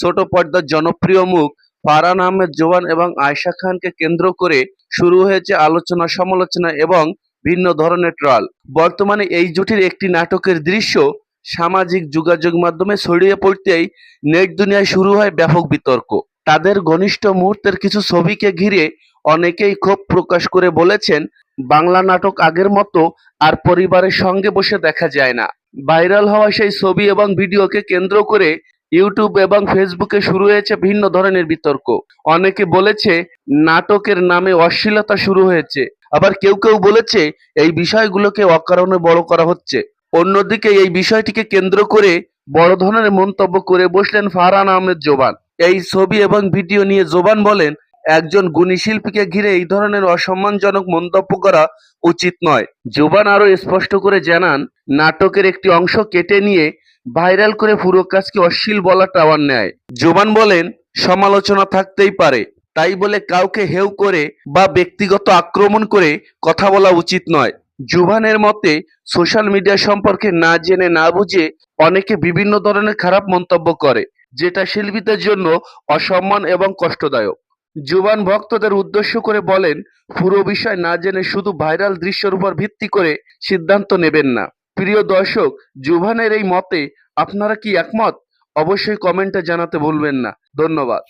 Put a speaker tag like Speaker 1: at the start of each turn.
Speaker 1: ছোট পর্দার জনপ্রিয় মুখ ফারহান আহমেদ জোবান এবং আয়েশা খানকে কেন্দ্র করে শুরু হয়েছে আলোচনা সমালোচনা এবং ভিন্ন ধরনের ট্রল। বর্তমানে এই জুটির একটি নাটকের দৃশ্য সামাজিক যোগাযোগ মাধ্যমে ছড়িয়ে পড়তেই নেট দুনিয়ায় শুরু হয় ব্যাপক বিতর্ক। তাদের ঘনিষ্ঠ মুহূর্তের কিছু ছবিকে ঘিরে অনেকেই ক্ষোভ প্রকাশ করে বলেছেন, বাংলা নাটক আগের মতো আর পরিবারের সঙ্গে বসে দেখা যায় না। ভাইরাল হওয়া সেই ছবি এবং ভিডিওকে কেন্দ্র করে ইউটিউব এবং ফেসবুকে শুরু হয়েছে ভিন্ন ধরনের বিতর্ক। অনেকে বলেছে নাটকের নামে অশ্লীলতা শুরু হয়েছে, আবার কেউ কেউ বলেছে এই বিষয়গুলোকে অকারণে বড় করা হচ্ছে। অন্যদিকে এই বিষয়টিকে কেন্দ্র করে বড় ধরনের মন্তব্য করে বসলেন ফারহান আহমেদ জোবান। এই ছবি এবং ভিডিও নিয়ে জোবান বলেন, একজন গুণী শিল্পীকে ঘিরে এই ধরনের অসম্মানজনক মন্তব্য করা উচিত নয়। জোবান আরো স্পষ্ট করে জানান, নাটকের একটি অংশ কেটে নিয়ে ভাইরাল করে পুরো কাজকে অশ্লীল বলাটা অন্যায়। জোবান বলেন, সমালোচনা থাকতেই পারে, তাই বলে কাউকে হেয় করে বা ব্যক্তিগত আক্রমণ করে কথা বলা উচিত নয়। জোবানের মতে, সোশ্যাল মিডিয়া সম্পর্কে না জেনে না বুঝে অনেকে বিভিন্ন ধরনের খারাপ মন্তব্য করে, যেটা শিল্পীদের জন্য অসম্মান এবং কষ্টদায়ক। জোবান ভক্তদের উদ্দেশ্য করে বলেন, পুরো বিষয় না জেনে শুধু ভাইরাল দৃশ্যের উপর ভিত্তি করে সিদ্ধান্ত নেবেন না। প্রিয় দর্শক, জোবানের এই মতে আপনারা কি একমত? অবশ্যই কমেন্টে জানাতে ভুলবেন না। ধন্যবাদ।